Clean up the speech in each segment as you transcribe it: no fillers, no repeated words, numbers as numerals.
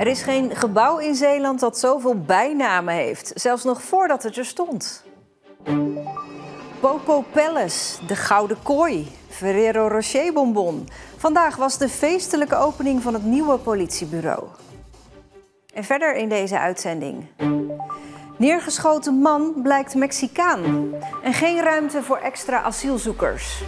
Er is geen gebouw in Zeeland dat zoveel bijnamen heeft, zelfs nog voordat het er stond. Popo Palace, de Gouden Kooi, Ferrero Rocher bonbon. Vandaag was de feestelijke opening van het nieuwe politiebureau. En verder in deze uitzending. Neergeschoten man blijkt Mexicaan. En geen ruimte voor extra asielzoekers.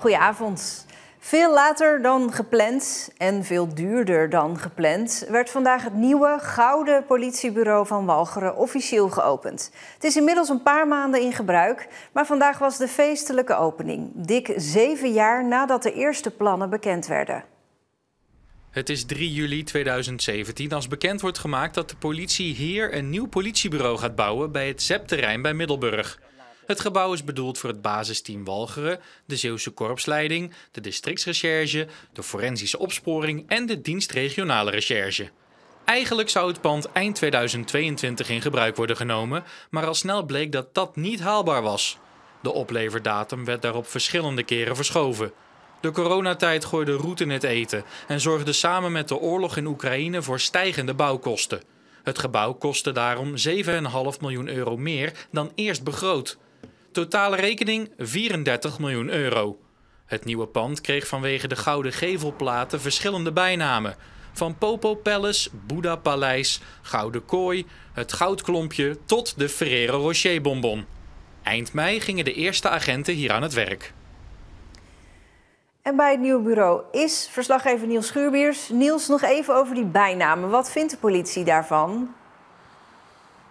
Goedenavond. Veel later dan gepland en veel duurder dan gepland werd vandaag het nieuwe gouden politiebureau van Walcheren officieel geopend. Het is inmiddels een paar maanden in gebruik, maar vandaag was de feestelijke opening. Dik 7 jaar nadat de eerste plannen bekend werden. Het is 3 juli 2017 als bekend wordt gemaakt dat de politie hier een nieuw politiebureau gaat bouwen bij het ZEP-terrein bij Middelburg. Het gebouw is bedoeld voor het basisteam Walcheren, de Zeeuwse korpsleiding, de districtsrecherche, de forensische opsporing en de dienst regionale recherche. Eigenlijk zou het pand eind 2022 in gebruik worden genomen, maar al snel bleek dat dat niet haalbaar was. De opleverdatum werd daarop verschillende keren verschoven. De coronatijd gooide roet in het eten en zorgde samen met de oorlog in Oekraïne voor stijgende bouwkosten. Het gebouw kostte daarom 7,5 miljoen euro meer dan eerst begroot. Totale rekening 34 miljoen euro. Het nieuwe pand kreeg vanwege de gouden gevelplaten verschillende bijnamen. Van Popo Palace, Boeddha Paleis, Gouden Kooi, het Goudklompje tot de Ferrero Rocher bonbon. Eind mei gingen de eerste agenten hier aan het werk. En bij het nieuwe bureau is verslaggever Niels Schuurbiers. Niels, nog even over die bijnamen. Wat vindt de politie daarvan?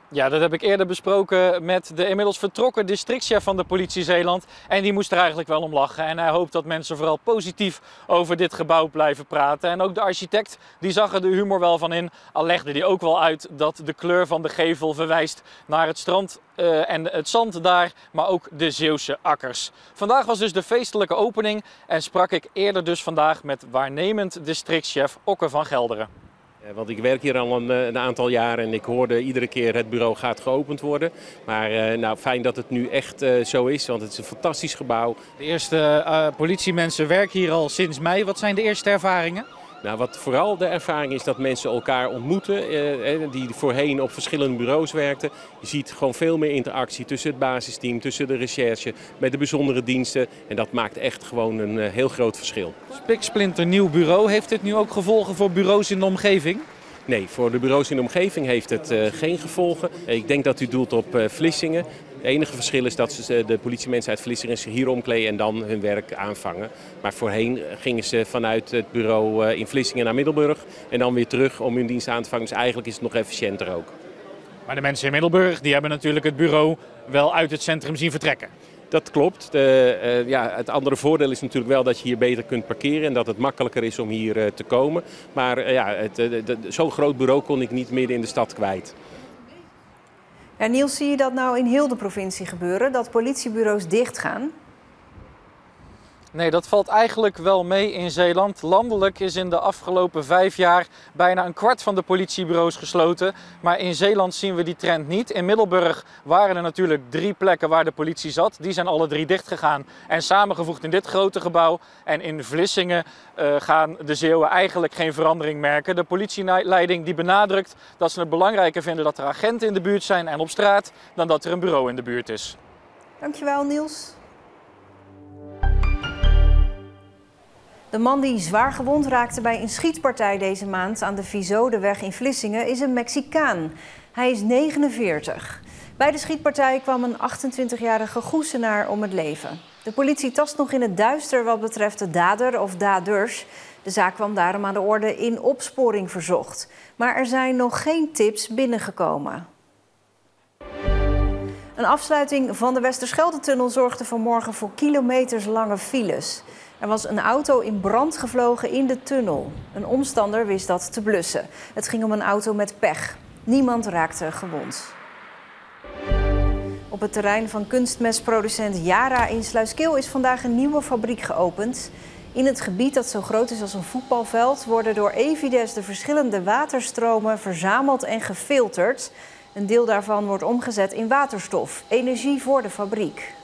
Ja, dat heb ik eerder besproken met de inmiddels vertrokken districtschef van de politie Zeeland. En die moest er eigenlijk wel om lachen. En hij hoopt dat mensen vooral positief over dit gebouw blijven praten. En ook de architect die zag er de humor wel van in. Al legde hij ook wel uit dat de kleur van de gevel verwijst naar het strand en het zand daar, maar ook de Zeeuwse akkers. Vandaag was dus de feestelijke opening en sprak ik eerder dus vandaag met waarnemend districtschef Okke van Gelderen. Want ik werk hier al een aantal jaar en ik hoorde iedere keer het bureau gaat geopend worden. Maar nou, fijn dat het nu echt zo is, want het is een fantastisch gebouw. De eerste politiemensen werken hier al sinds mei. Wat zijn de eerste ervaringen? Nou, wat vooral de ervaring is dat mensen elkaar ontmoeten, die voorheen op verschillende bureaus werkten. Je ziet gewoon veel meer interactie tussen het basisteam, tussen de recherche, met de bijzondere diensten. En dat maakt echt gewoon een heel groot verschil. Spiksplinter nieuw bureau. Heeft dit nu ook gevolgen voor bureaus in de omgeving? Nee, voor de bureaus in de omgeving heeft het geen gevolgen. Ik denk dat u doelt op Vlissingen. Het enige verschil is dat de politiemensen uit Vlissingen zich hier omkleden en dan hun werk aanvangen. Maar voorheen gingen ze vanuit het bureau in Vlissingen naar Middelburg en dan weer terug om hun dienst aan te vangen. Dus eigenlijk is het nog efficiënter ook. Maar de mensen in Middelburg die hebben natuurlijk het bureau wel uit het centrum zien vertrekken. Dat klopt. Het andere voordeel is natuurlijk wel dat je hier beter kunt parkeren en dat het makkelijker is om hier te komen. Maar zo'n groot bureau kon ik niet midden in de stad kwijt. Ja, Niels, zie je dat nou in heel de provincie gebeuren, dat politiebureaus dichtgaan? Nee, dat valt eigenlijk wel mee in Zeeland. Landelijk is in de afgelopen 5 jaar bijna een kwart van de politiebureaus gesloten. Maar in Zeeland zien we die trend niet. In Middelburg waren er natuurlijk 3 plekken waar de politie zat. Die zijn alle 3 dichtgegaan en samengevoegd in dit grote gebouw. En in Vlissingen gaan de Zeeuwen eigenlijk geen verandering merken. De politieleiding die benadrukt dat ze het belangrijker vinden dat er agenten in de buurt zijn en op straat dan dat er een bureau in de buurt is. Dankjewel, Niels. De man die zwaar gewond raakte bij een schietpartij deze maand aan de Viesodeweg in Vlissingen is een Mexicaan. Hij is 49. Bij de schietpartij kwam een 28-jarige Goesenaar om het leven. De politie tast nog in het duister wat betreft de dader of daders. De zaak kwam daarom aan de orde in opsporing verzocht. Maar er zijn nog geen tips binnengekomen. Een afsluiting van de Westerschelde-tunnel zorgde vanmorgen voor kilometerslange files. Er was een auto in brand gevlogen in de tunnel. Een omstander wist dat te blussen. Het ging om een auto met pech. Niemand raakte gewond. Op het terrein van kunstmestproducent Yara in Sluiskil is vandaag een nieuwe fabriek geopend. In het gebied dat zo groot is als een voetbalveld worden door Evides de verschillende waterstromen verzameld en gefilterd. Een deel daarvan wordt omgezet in waterstof, energie voor de fabriek.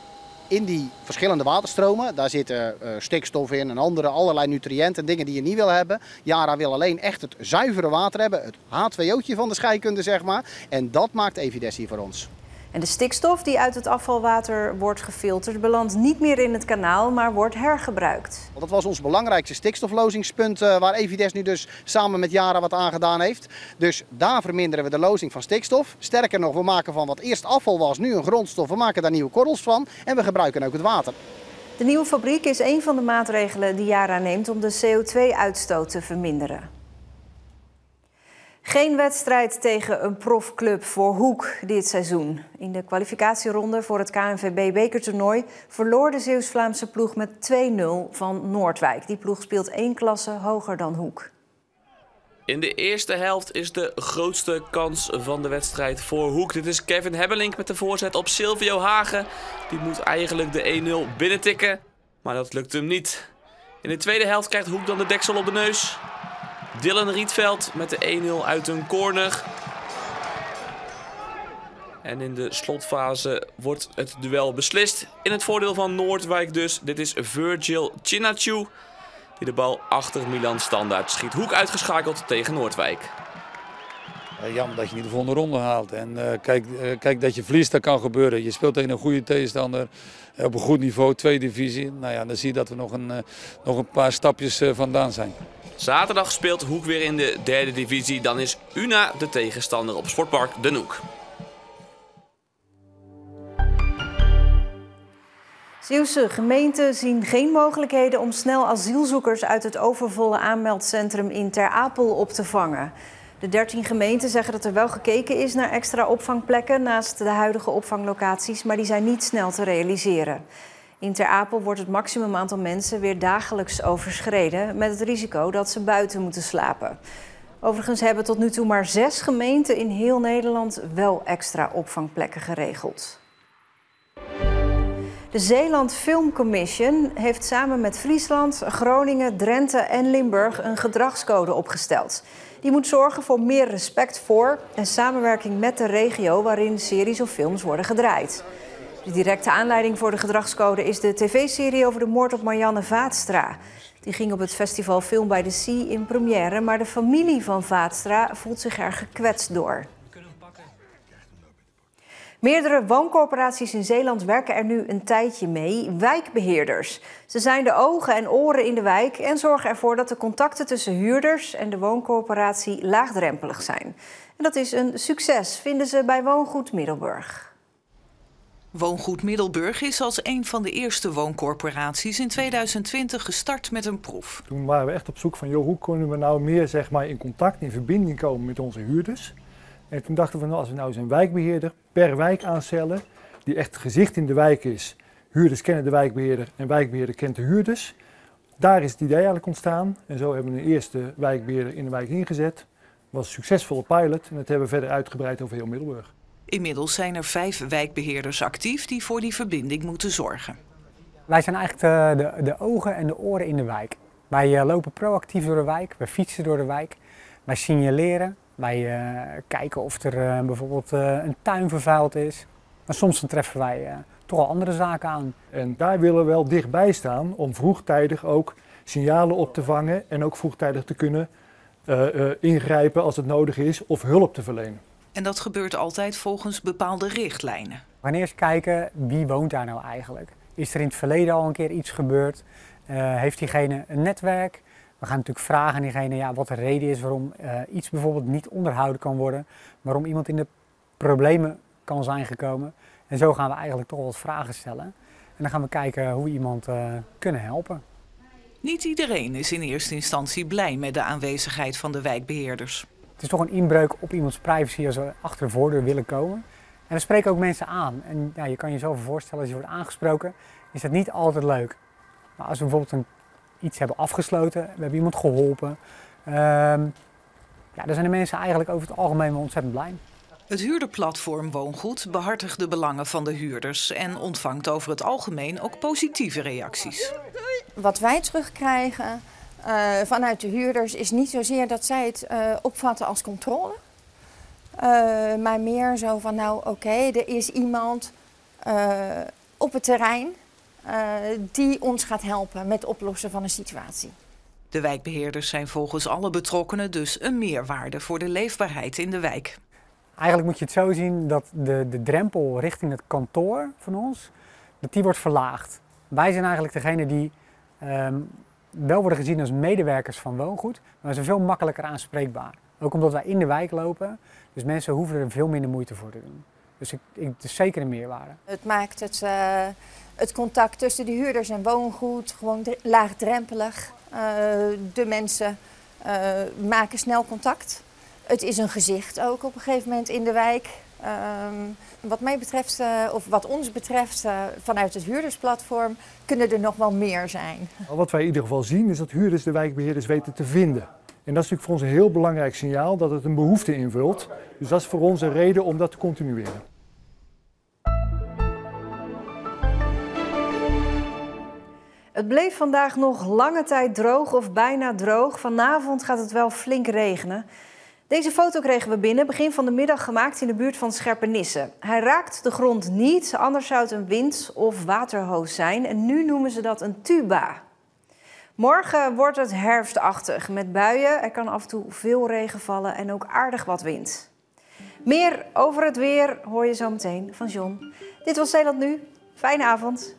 in die verschillende waterstromen, daar zitten stikstof in en allerlei nutriënten, dingen die je niet wil hebben. Yara wil alleen echt het zuivere water hebben, het H2O'tje van de scheikunde, zeg maar. En dat maakt Evides hier voor ons. En de stikstof die uit het afvalwater wordt gefilterd belandt niet meer in het kanaal, maar wordt hergebruikt. Dat was ons belangrijkste stikstoflozingspunt waar Evides nu dus samen met Yara wat aan gedaan heeft. Dus daar verminderen we de lozing van stikstof. Sterker nog, we maken van wat eerst afval was, nu een grondstof. We maken daar nieuwe korrels van en we gebruiken ook het water. De nieuwe fabriek is een van de maatregelen die Yara neemt om de CO2-uitstoot te verminderen. Geen wedstrijd tegen een profclub voor Hoek dit seizoen. In de kwalificatieronde voor het KNVB-bekertoernooi verloor de Zeeuws-Vlaamse ploeg met 2-0 van Noordwijk. Die ploeg speelt 1 klasse hoger dan Hoek. In de eerste helft is de grootste kans van de wedstrijd voor Hoek. Dit is Kevin Hebbelink met de voorzet op Silvio Hagen. Die moet eigenlijk de 1-0 binnentikken, maar dat lukt hem niet. In de tweede helft krijgt Hoek dan de deksel op de neus. Dylan Rietveld met de 1-0 uit een corner. En in de slotfase wordt het duel beslist. In het voordeel van Noordwijk dus. Dit is Virgil Chinachou die de bal achter Milan Standaard schiet. Hoek uitgeschakeld tegen Noordwijk. Jammer dat je niet de volgende ronde haalt. En kijk dat je verliest, dat kan gebeuren. Je speelt tegen een goede tegenstander op een goed niveau, tweede divisie. Nou ja, dan zie je dat we nog een paar stapjes vandaan zijn. Zaterdag speelt Hoek weer in de derde divisie. Dan is Una de tegenstander op Sportpark De Noek. Zeeuwse gemeenten zien geen mogelijkheden om snel asielzoekers uit het overvolle aanmeldcentrum in Ter Apel op te vangen. De 13 gemeenten zeggen dat er wel gekeken is naar extra opvangplekken naast de huidige opvanglocaties, maar die zijn niet snel te realiseren. In Ter Apel wordt het maximum aantal mensen weer dagelijks overschreden, met het risico dat ze buiten moeten slapen. Overigens hebben tot nu toe maar 6 gemeenten in heel Nederland wel extra opvangplekken geregeld. De Zeeland Film Commission heeft samen met Friesland, Groningen, Drenthe en Limburg een gedragscode opgesteld. Die moet zorgen voor meer respect voor en samenwerking met de regio waarin series of films worden gedraaid. De directe aanleiding voor de gedragscode is de tv-serie over de moord op Marianne Vaatstra. Die ging op het festival Film by the Sea in première, maar de familie van Vaatstra voelt zich er gekwetst door. Meerdere wooncorporaties in Zeeland werken er nu een tijdje mee, wijkbeheerders. Ze zijn de ogen en oren in de wijk en zorgen ervoor dat de contacten tussen huurders en de wooncorporatie laagdrempelig zijn. En dat is een succes, vinden ze bij Woongoed Middelburg. Woongoed Middelburg is als een van de eerste wooncorporaties in 2020 gestart met een proef. Toen waren we echt op zoek van, joh, hoe kunnen we nou meer in contact, in verbinding komen met onze huurders. En toen dachten we, nou, als we nou eens een wijkbeheerder per wijk aanstellen, die echt gezicht in de wijk is. Huurders kennen de wijkbeheerder en wijkbeheerder kent de huurders. Daar is het idee eigenlijk ontstaan. En zo hebben we een eerste wijkbeheerder in de wijk ingezet. Dat was een succesvolle pilot en dat hebben we verder uitgebreid over heel Middelburg. Inmiddels zijn er 5 wijkbeheerders actief die voor die verbinding moeten zorgen. Wij zijn eigenlijk de ogen en de oren in de wijk. Wij lopen proactief door de wijk, wij fietsen door de wijk, wij signaleren. Wij kijken of er bijvoorbeeld een tuin vervuild is. Maar soms dan treffen wij toch al andere zaken aan. En daar willen we wel dichtbij staan om vroegtijdig ook signalen op te vangen en ook vroegtijdig te kunnen ingrijpen als het nodig is of hulp te verlenen. En dat gebeurt altijd volgens bepaalde richtlijnen. We gaan eerst kijken wie woont daar nou eigenlijk. Is er in het verleden al een keer iets gebeurd? Heeft diegene een netwerk? We gaan natuurlijk vragen aan diegene wat de reden is waarom iets bijvoorbeeld niet onderhouden kan worden. Waarom iemand in de problemen kan zijn gekomen. En zo gaan we eigenlijk toch wat vragen stellen. En dan gaan we kijken hoe we iemand kunnen helpen. Niet iedereen is in eerste instantie blij met de aanwezigheid van de wijkbeheerders. Het is toch een inbreuk op iemands privacy als we achter de voordeur willen komen. En we spreken ook mensen aan. En ja, je kan jezelf voorstellen, als je wordt aangesproken, is dat niet altijd leuk. Maar als we bijvoorbeeld iets hebben afgesloten, we hebben iemand geholpen. Dan zijn de mensen eigenlijk over het algemeen wel ontzettend blij. Het huurderplatform Woongoed behartigt de belangen van de huurders en ontvangt over het algemeen ook positieve reacties. Wat wij terugkrijgen vanuit de huurders is niet zozeer dat zij het opvatten als controle. Maar meer zo van, nou oké, er is iemand op het terrein die ons gaat helpen met het oplossen van een situatie. De wijkbeheerders zijn volgens alle betrokkenen dus een meerwaarde voor de leefbaarheid in de wijk. Eigenlijk moet je het zo zien dat de drempel richting het kantoor van ons, dat die wordt verlaagd. Wij zijn eigenlijk degene die wel worden gezien als medewerkers van woongoed, maar we zijn veel makkelijker aanspreekbaar. Ook omdat wij in de wijk lopen, dus mensen hoeven er veel minder moeite voor te doen. Dus het is zeker een meerwaarde. Het maakt het contact tussen de huurders en woongoed gewoon laagdrempelig. De mensen maken snel contact. Het is een gezicht ook op een gegeven moment in de wijk. Wat mij betreft, of wat ons betreft, vanuit het huurdersplatform kunnen er nog wel meer zijn. Wat wij in ieder geval zien is dat huurders de wijkbeheerders weten te vinden. En dat is natuurlijk voor ons een heel belangrijk signaal dat het een behoefte invult. Dus dat is voor ons een reden om dat te continueren. Het bleef vandaag nog lange tijd droog of bijna droog. Vanavond gaat het wel flink regenen. Deze foto kregen we binnen, begin van de middag gemaakt in de buurt van Scherpenisse. Hij raakt de grond niet, anders zou het een wind- of waterhoos zijn. En nu noemen ze dat een tuba. Morgen wordt het herfstachtig met buien. Er kan af en toe veel regen vallen en ook aardig wat wind. Meer over het weer hoor je zo meteen van John. Dit was Zeeland Nu. Fijne avond.